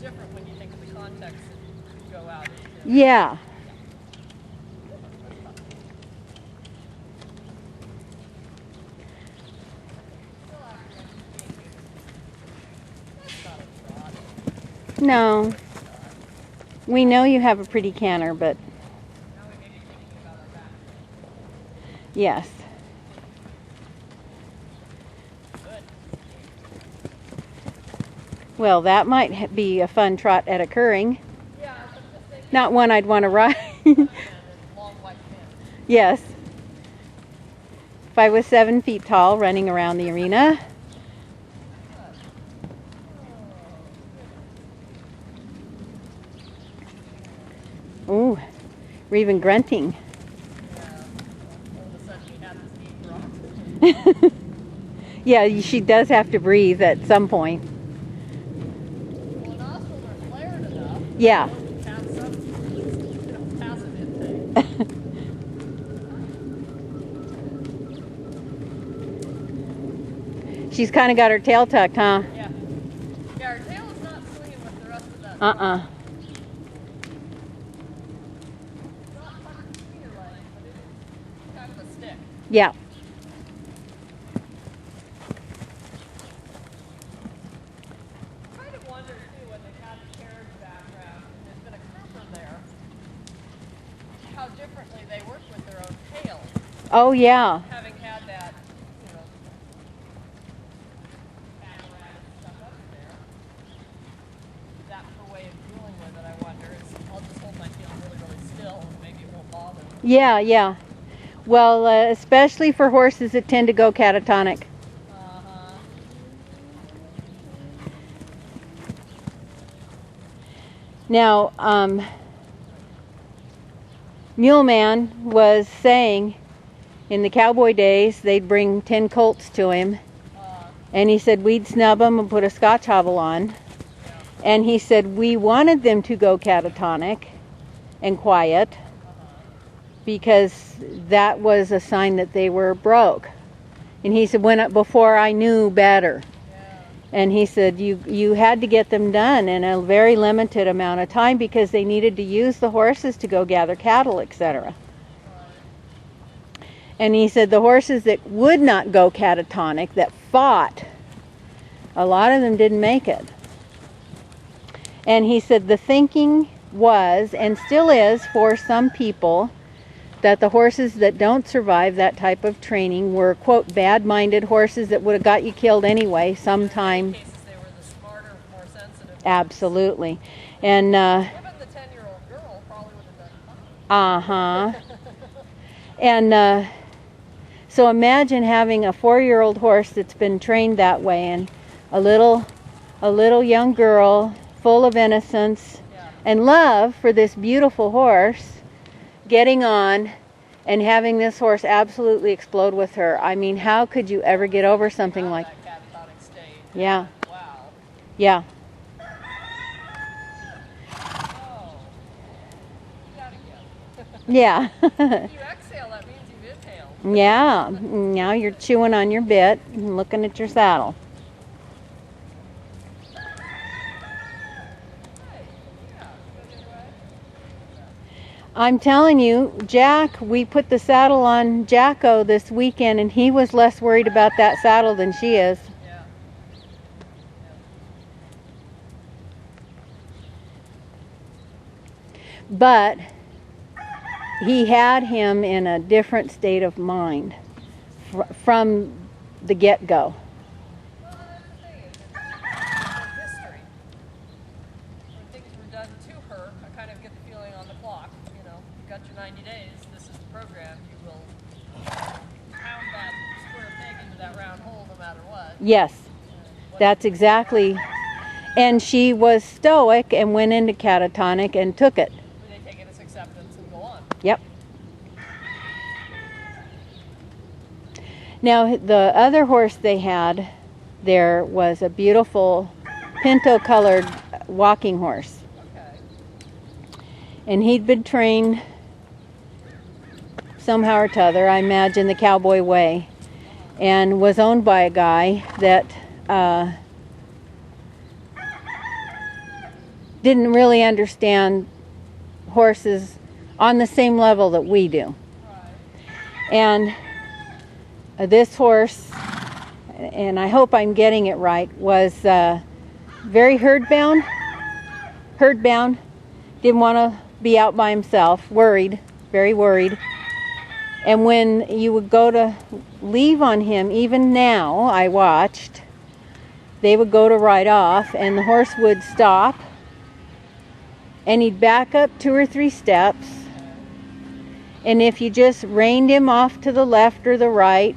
different when you think of the context that you go out into. Yeah. No. We know you have a pretty canter, but yes. Well, that might be a fun trot at a curring. Yeah, not one I'd want to ride. Yes. If I was 7 feet tall running around the arena. Ooh, we're even grunting. Yeah, she does have to breathe at some point. Well, the nostrils are flared enough. Yeah. Have some passive intake. She's kind of got her tail tucked, huh? Yeah. Yeah, her tail is not swinging with the rest of that. Uh-uh. It's not tucked between her legs, but it is kind of a stick. Yeah. I kind of wonder, too, when they had the carriage background, and there's been a crouper there, how differently they work with their own tails. Oh, yeah. Having had that, you know, apparatus stuff up there. That's the way of dealing with it, I wonder, is I'll just hold my tail really, really still, and maybe it won't bother me. Yeah, yeah. Well, especially for horses that tend to go catatonic. Uh-huh. Now, Mule Man was saying in the cowboy days they'd bring 10 colts to him, and he said we'd snub them and put a Scotch hobble on, and he said we wanted them to go catatonic and quiet because that was a sign that they were broke. And he said before I knew better. And he said you had to get them done in a very limited amount of time because they needed to use the horses to go gather cattle, etc. And he said the horses that would not go catatonic, that fought, a lot of them didn't make it. And he said the thinking was, and still is for some people, that the horses that don't survive that type of training were, quote, bad-minded horses that would have got you killed anyway sometime. In cases they were the smarter, more sensitive ones. Absolutely. And Even the 10-year-old girl probably would have done fine. And so imagine having a 4-year-old horse that's been trained that way, and a little young girl full of innocence and love for this beautiful horse getting on and having this horse absolutely explode with her. I mean, how could you ever get over something like that catatonic state. Yeah. Wow. Yeah. Oh. You gotta get. Yeah. If you exhale, that means you've inhaled. Yeah. Now you're chewing on your bit and looking at your saddle. I'm telling you, Jack, we put the saddle on Jacko this weekend, and he was less worried about that saddle than she is. Yeah. But he had him in a different state of mind from the get-go. Well, that's the thing. It's history. When things were done to her, I kind of get the feeling on the clock. You know, you've got your 90 days. This is the program. You will pound that square peg into that round hole no matter what. Yes, that's exactly. And she was stoic and went into catatonic and took it. They take it as acceptance and go on. Yep. Now, the other horse they had there was a beautiful pinto-colored walking horse. Okay. And he'd been trained somehow or t'other, I imagine the cowboy way, and was owned by a guy that didn't really understand horses on the same level that we do. And this horse, and I hope I'm getting it right, was very herd bound. Didn't want to be out by himself, worried, very worried. And when you would go to leave on him, even now, I watched, they would go to ride off and the horse would stop and he'd back up 2 or 3 steps. And if you just reined him off to the left or the right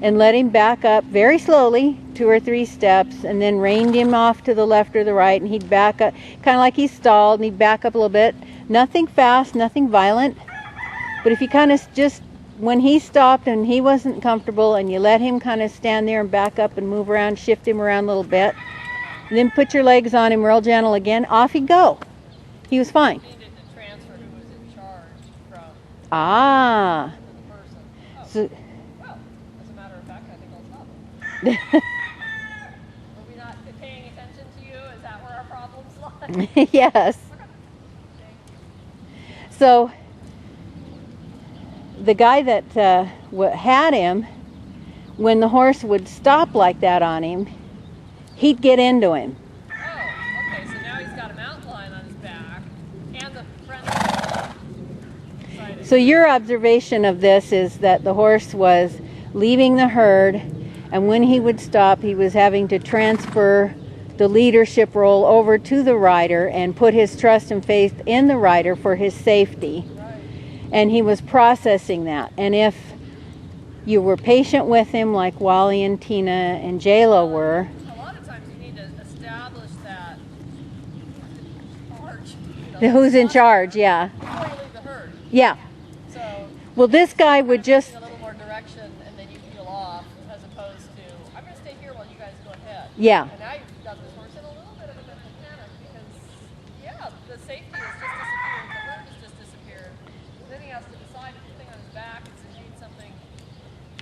and let him back up very slowly, 2 or 3 steps, and then reined him off to the left or the right, and he'd back up, kind of like he stalled, and he'd back up a little bit. Nothing fast, nothing violent. But if you kind of just, when he stopped and he wasn't comfortable, and you let him kind of stand there and back up and move around, shift him around a little bit, and then put your legs on him real gentle again, off he'd go. He was fine. You needed to transfer who was in charge from Ah. the person. Oh. So, Well, as a matter of fact, I think I'll stop it. Were we not paying attention to you? Is that where our problems lie? yes. So the guy that had him, when the horse would stop like that on him, he'd get into him. Oh, okay, so now he's got a mountain lion on his back and the friend So your observation of this is that the horse was leaving the herd, and when he would stop, he was having to transfer the leadership role over to the rider and put his trust and faith in the rider for his safety. Right. And he was processing that. And if you were patient with him like Wally and Tina and J-Lo were, A lot of times you need to establish that charge. who's in charge, yeah. Before you leave the herd. Yeah. So Well, this guy would just, a little more direction and then you peel off as opposed to, I'm going to stay here while you guys go ahead. yeah. And now you've got this horse in a little bit of a panic because, yeah, the safety has just disappeared, the herd has just disappeared. Then he has to decide if the thing on his back is indeed something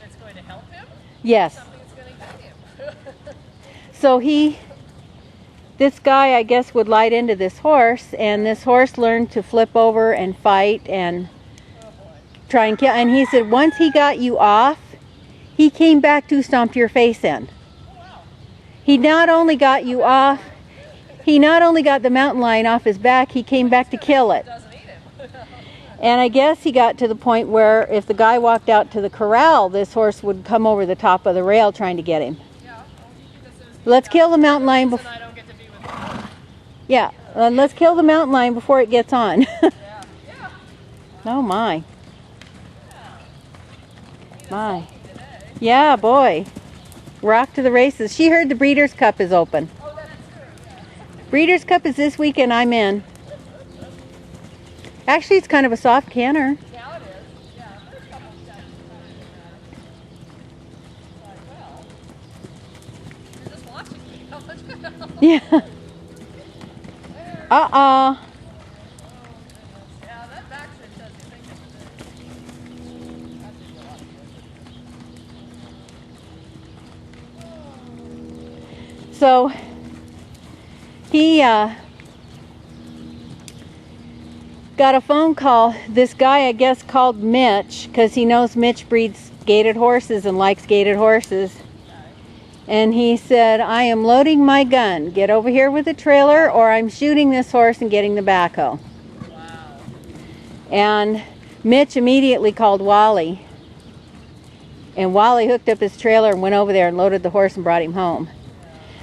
that's going to help him, Yes. something that's going to get him. So this guy, I guess, would light into this horse, and this horse learned to flip over and fight and Oh boy. try and kill. And he said once he got you off, he came back to stomp your face in. Oh wow. He not only got you off, he not only got the mountain lion off his back, he came back to kill it. Doesn't eat him. And I guess he got to the point where if the guy walked out to the corral, this horse would come over the top of the rail trying to get him. Yeah. Well, this is Let's kill the mountain lion reason before. I don't get to be with him. Yeah, let's kill the mountain lion before it gets on. Yeah. Yeah. Oh my. Need a My. sulky today. Yeah, boy. We're off to the races. She heard the Breeders' Cup is open. Oh, that's true. Yeah. Breeders' Cup is this weekend. I'm in. Actually, it's kind of a soft canter. Now it is. Yeah. There's a couple of steps. Well, you're just watching me. How much? Yeah. Uh-uh. Yeah, that back stretch has you thinking. That did a lot of good. So he got a phone call. This guy, I guess, called Mitch because he knows Mitch breeds gaited horses and likes gaited horses. And he said, I am loading my gun. Get over here with the trailer or I'm shooting this horse and getting the backhoe. Wow. And Mitch immediately called Wally. And Wally hooked up his trailer and went over there and loaded the horse and brought him home.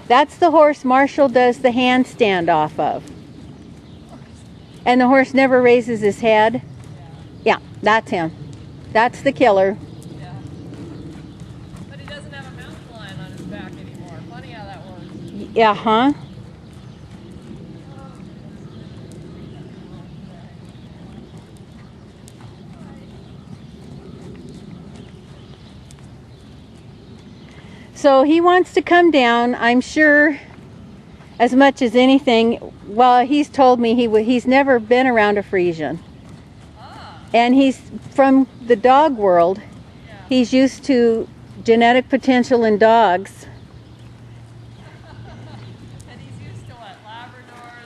That's the horse Marshall does the handstand off of. And the horse never raises his head. Yeah, that's him. That's the killer. Yeah. But he doesn't have a mountain lion on his back anymore. Funny how that works. Yeah, huh? So he wants to come down, I'm sure, as much as anything. Well, he's told me he's never been around a Frisian. Ah. And he's from the dog world. Yeah. He's used to genetic potential in dogs